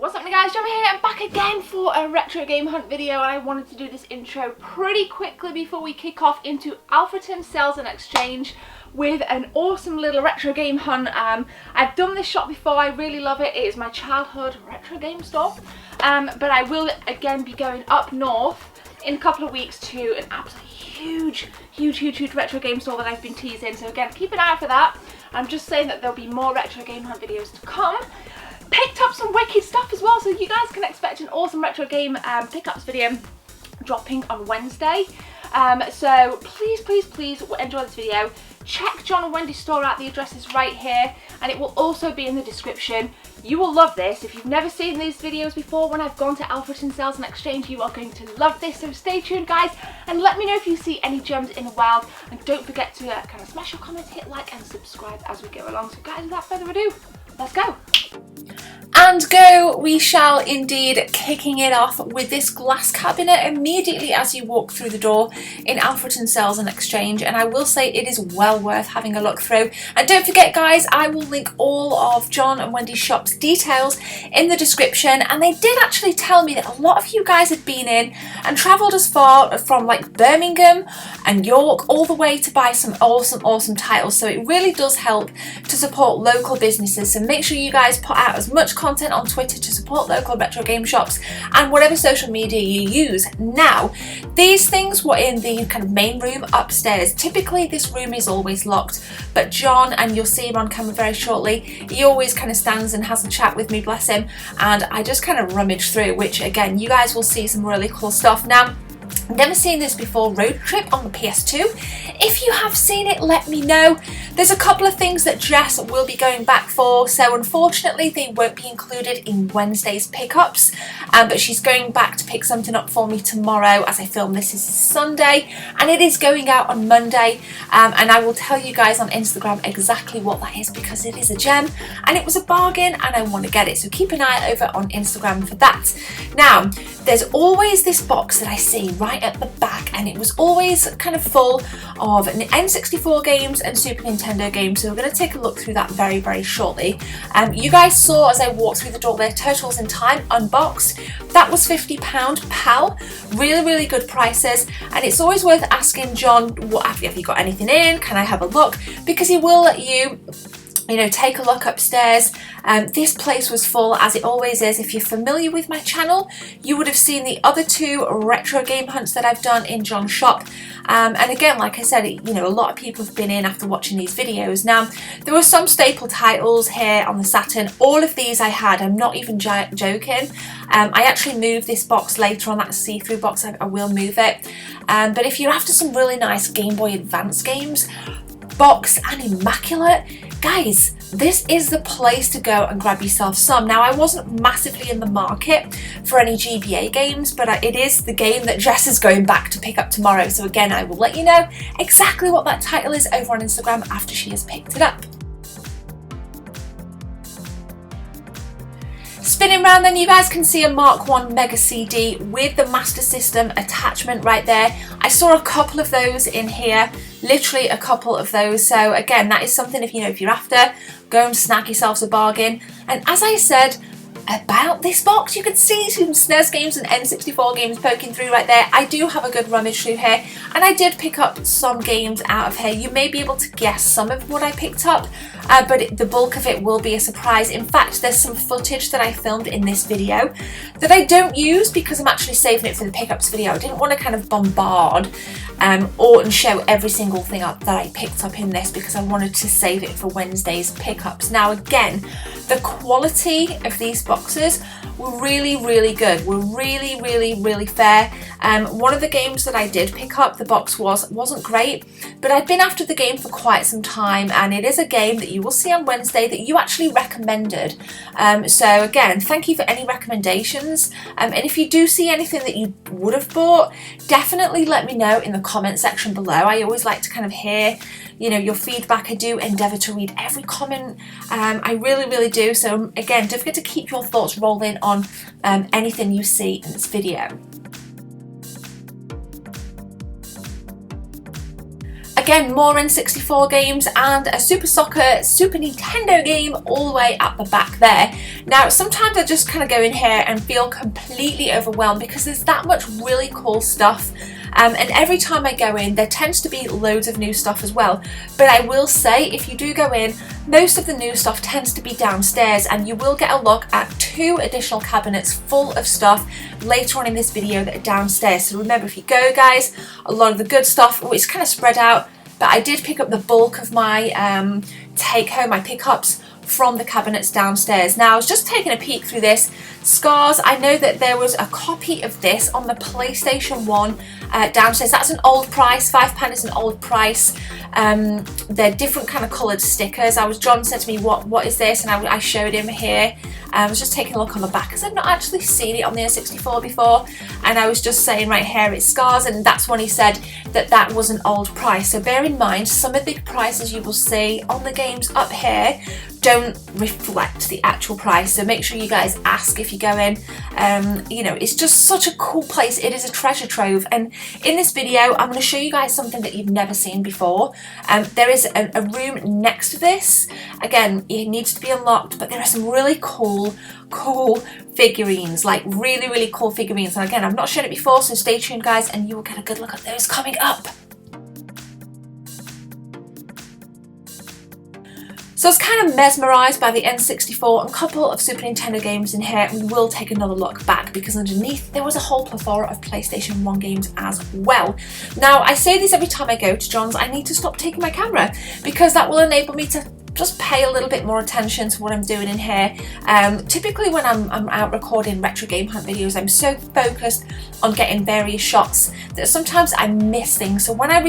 What's up guys, Gemma here. I'm back again for a retro game hunt video, and I wanted to do this intro pretty quickly before we kick off into Alfreton Sales and Exchange with an awesome little retro game hunt. I've done this shop before, I really love it. It is my childhood retro game store, but I will again be going up north in a couple of weeks to an absolutely huge retro game store that I've been teasing. So again, keep an eye out for that. I'm just saying that there'll be more retro game hunt videos to come. Picked up some wicked stuff as well, so you guys can expect an awesome retro game pickups video dropping on Wednesday. So please enjoy this video. Check John and Wendy's store out, the address is right here and it will also be in the description. You will love this. If you've never seen these videos before when I've gone to Alfreton Sales and Exchange, you are going to love this. So stay tuned guys, and let me know if you see any gems in the wild, and don't forget to kind of smash your comments, hit like and subscribe as we go along. So guys, without further ado, let's go. And go we shall indeed, kicking it off with this glass cabinet immediately as you walk through the door in Alfreton Sales and Exchange, and I will say it is well worth having a look through. And don't forget guys, I will link all of John and Wendy's shop's details in the description, and they did actually tell me that a lot of you guys had been in and travelled as far from like Birmingham and York all the way to buy some awesome titles, so it really does help to support local businesses. So make sure you guys put out as much content on Twitter to support local retro game shops and whatever social media you use. Now, these things were in the kind of main room upstairs. Typically this room is always locked, but John, and you'll see him on camera very shortly, he always kind of stands and has a chat with me, bless him, and I just kind of rummage through, which again, you guys will see some really cool stuff. Now, I've never seen this before, Road Trip on the PS2. If you have seen it, let me know. There's a couple of things that Jess will be going back for, so unfortunately they won't be included in Wednesday's pickups, but she's going back to pick something up for me tomorrow. As I film this is Sunday and it is going out on Monday, and I will tell you guys on Instagram exactly what that is because it is a gem and it was a bargain and I want to get it, so keep an eye over on Instagram for that. Now, there's always this box that I see right at the back, and it was always kind of full of N64 games and Super Nintendo games, so we're going to take a look through that very shortly. You guys saw as I walked through the door there, Turtles in Time unboxed. That was £50 PAL, really good prices, and it's always worth asking John, what have you got anything in, can I have a look, because he will let you know, take a look upstairs. This place was full, as it always is. If you're familiar with my channel, you would have seen the other two retro game hunts that I've done in John's shop. And again, like I said, you know, a lot of people have been in after watching these videos. Now, there were some staple titles here on the Saturn. All of these I had, I'm not even joking. I actually moved this box later on, that see-through box, I will move it. But if you're after some really nice Game Boy Advance games, box and immaculate, guys, this is the place to go and grab yourself some. Now, I wasn't massively in the market for any GBA games, but it is the game that Jess is going back to pick up tomorrow, so again, I will let you know exactly what that title is over on Instagram after she has picked it up. Spinning round then, you guys can see a Mark 1 Mega CD with the Master System attachment right there. I saw a couple of those in here, literally a couple of those, so again, that is something if you're after, go and snag yourselves a bargain. And as I said about this box, you can see some SNES games and N64 games poking through right there. I do have a good rummage through here, and I did pick up some games out of here. You may be able to guess some of what I picked up, but the bulk of it will be a surprise. In fact, there's some footage that I filmed in this video that I don't use because I'm actually saving it for the pickups video. I didn't want to kind of bombard and show every single thing that I picked up in this because I wanted to save it for Wednesday's pickups. Now again, the quality of these boxes were really good, were really fair. One of the games that I did pick up, the box wasn't great, but I'd been after the game for quite some time, and it is a game that you will see on Wednesday that you actually recommended. So again, thank you for any recommendations, and if you do see anything that you would have bought, definitely let me know in the comment section below. I always like to kind of hear, you know, your feedback. I do endeavour to read every comment, I really do. So again, don't forget to keep your thoughts rolling on anything you see in this video. Again, more N64 games and a Super Soccer Super Nintendo game all the way at the back there. Now, sometimes I just kind of go in here and feel completely overwhelmed because there's that much really cool stuff. And every time I go in, there tends to be loads of new stuff as well. But I will say, if you do go in, most of the new stuff tends to be downstairs, and you will get a look at 2 additional cabinets full of stuff later on in this video that are downstairs. So remember, if you go, guys, a lot of the good stuff, it's kind of spread out, but I did pick up the bulk of my take-home, my pickups, from the cabinets downstairs. Now, I was just taking a peek through this. Scars, I know that there was a copy of this on the PlayStation 1 downstairs. That's an old price, £5 is an old price. They're different kind of coloured stickers. John said to me, what is this? And I showed him here. I was just taking a look on the back because I've not actually seen it on the N64 before, and I was just saying right here it's Scars, and that's when he said that was an old price. So bear in mind, some of the prices you will see on the games up here don't reflect the actual price, so make sure you guys ask if you go in. You know, it's just such a cool place. It is a treasure trove, and in this video I'm going to show you guys something that you've never seen before. There is a room next to this. Again, it needs to be unlocked, but there are some really cool figurines, like really cool figurines. And again, I've not shown it before, so stay tuned, guys, and you will get a good look at those coming up. So I was kind of mesmerised by the N64 and a couple of Super Nintendo games in here. We will take another look back because underneath there was a whole plethora of PlayStation 1 games as well. Now, I say this every time I go to John's, I need to stop taking my camera because that will enable me to just pay a little bit more attention to what I'm doing in here. Typically when I'm out recording retro game hunt videos, I'm so focused on getting various shots that sometimes I miss things. So when I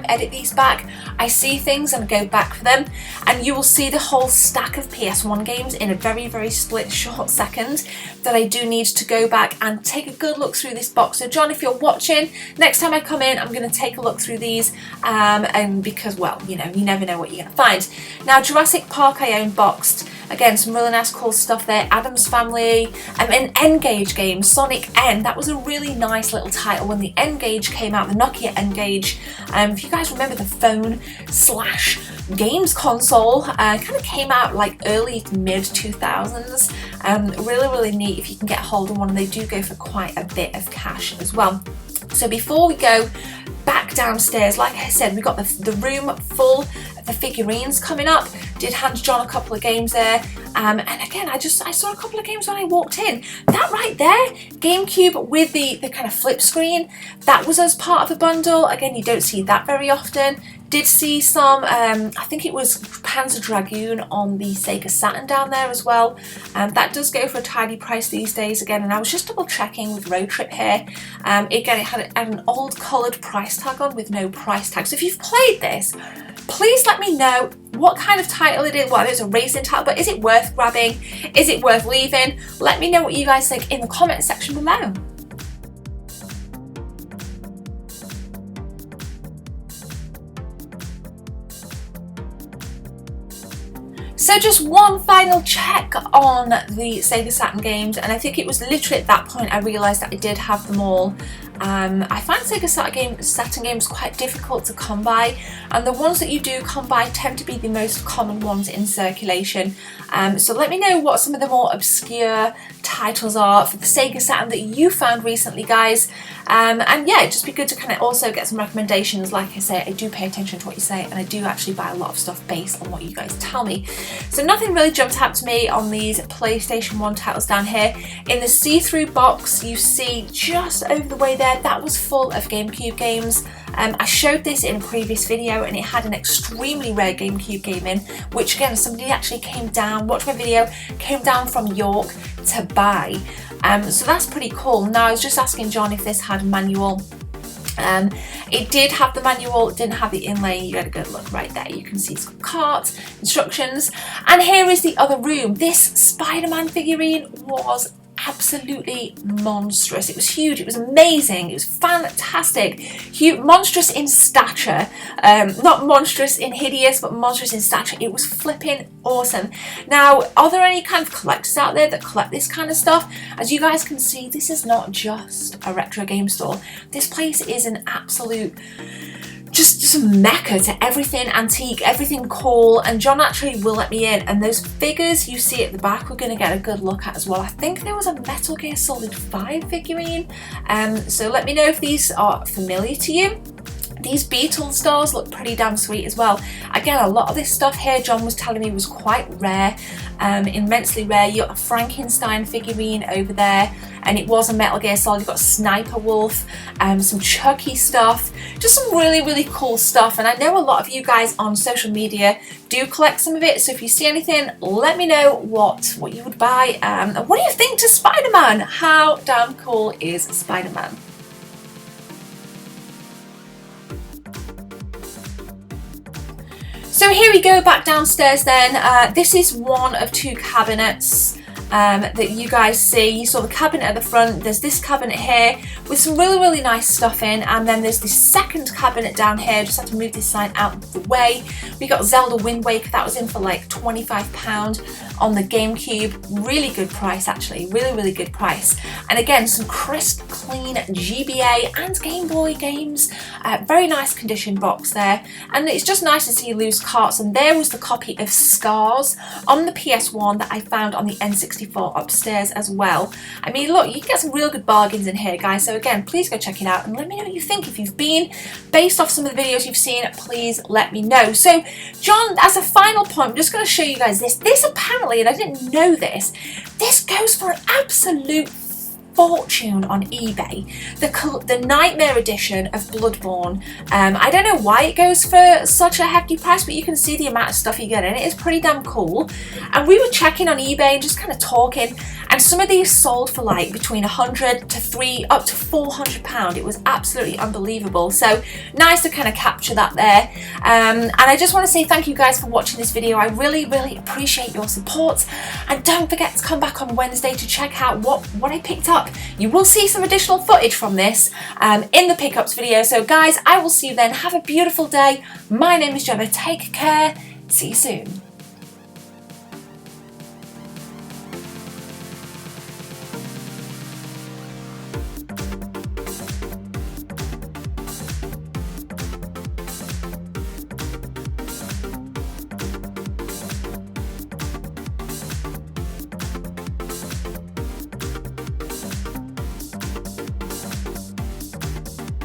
edit these back, I see things and go back for them, and you will see the whole stack of PS1 games in a very split short second that I do need to go back and take a good look through this box. So John, if you're watching, next time I come in, I'm going to take a look through these, and because, well, you know, you never know what you're going to find. Now, Jurassic Park I own boxed. Again, some really nice cool stuff there. Addams Family, an N-Gage game, Sonic N. That was a really nice little title when the N-Gage came out, the Nokia N-Gage. If you guys remember the phone/games console, kind of came out like early to mid 2000s. Really neat if you can get a hold of one, and they do go for quite a bit of cash as well. So before we go back downstairs, like I said, we got the room full of the figurines coming up. Did hand John a couple of games there, and again, I saw a couple of games when I walked in. That right there, GameCube with the kind of flip screen, that was as part of a bundle. Again, you don't see that very often. Did see some, I think it was Panzer Dragoon on the SEGA SATURN down there as well. That does go for a tidy price these days again, and I was just double checking with Road Trip here. Again, it had an old coloured price tag on with no price tag. So if you've played this, please let me know what kind of title it is. Well, it's a racing title, but is it worth grabbing? Is it worth leaving? Let me know what you guys think in the comment section below. So just one final check on the SEGA SATURN games, and I think it was literally at that point I realised that I did have them all. I find SEGA SATURN games quite difficult to come by, and the ones that you do come by tend to be the most common ones in circulation. So let me know what some of the more obscure titles are for the SEGA SATURN that you found recently, guys. And yeah, it'd just be good to kind of also get some recommendations. Like I say, I do pay attention to what you say, and I do actually buy a lot of stuff based on what you guys tell me. So nothing really jumped out to me on these PlayStation 1 titles down here. In the see-through box, you see just over the way there, that was full of GameCube games. I showed this in a previous video, and it had an extremely rare GameCube game in, which again, somebody actually came down, watched my video, came down from York to buy. So that's pretty cool. Now, I was just asking John if this had a manual. It did have the manual, it didn't have the inlay. You had a good look right there. You can see it's got cards, instructions, and here is the other room. This Spider-Man figurine was absolutely monstrous. It was huge, it was amazing, it was fantastic. Huge, monstrous in stature, not monstrous in hideous, but monstrous in stature. It was flipping awesome. Now, are there any kind of collectors out there that collect this kind of stuff? As you guys can see, this is not just a retro game store. This place is an absolute just a mecca to everything antique, everything cool, and John actually will let me in, and those figures you see at the back we're going to get a good look at as well. I think there was a Metal Gear Solid 5 figurine, so let me know if these are familiar to you. These Beetle stars look pretty damn sweet as well. Again, a lot of this stuff here, John was telling me, was quite rare, immensely rare. You got a Frankenstein figurine over there, and it was a Metal Gear Solid. You've got Sniper Wolf, some Chucky stuff, just some really, really cool stuff. And I know a lot of you guys on social media do collect some of it, so if you see anything, let me know what you would buy. And what do you think to Spider-Man? How damn cool is Spider-Man? So here we go, back downstairs then. This is one of two cabinets that you guys see. You saw the cabinet at the front, there's this cabinet here with some really, really nice stuff in, and then there's this second cabinet down here. Just have to move this sign out of the way. We got Zelda Wind Waker, that was in for like £25 on the GameCube. Really good price actually, really, really good price. And again, some crisp, clean GBA and Game Boy games. Very nice condition box there. And it's just nice to see loose carts, and there was the copy of Scars on the PS1 that I found on the N64 upstairs as well. I mean, look, you can get some real good bargains in here, guys. So again, please go check it out and let me know what you think. If you've been, based off some of the videos you've seen, please let me know. So John, as a final point, I'm just going to show you guys this. This apparently, and I didn't know this goes for an absolute fortune on eBay. The Nightmare edition of Bloodborne. I don't know why it goes for such a hefty price, but you can see the amount of stuff you get in it. It's pretty damn cool. And we were checking on eBay and just kind of talking, and some of these sold for like between £100 to up to £400. It was absolutely unbelievable. So nice to kind of capture that there. And I just want to say thank you guys for watching this video. I really, really appreciate your support. And don't forget to come back on Wednesday to check out what I picked up. You will see some additional footage from this in the pickups video. So guys, I will see you then. Have a beautiful day. My name is Gemma. Take care. See you soon.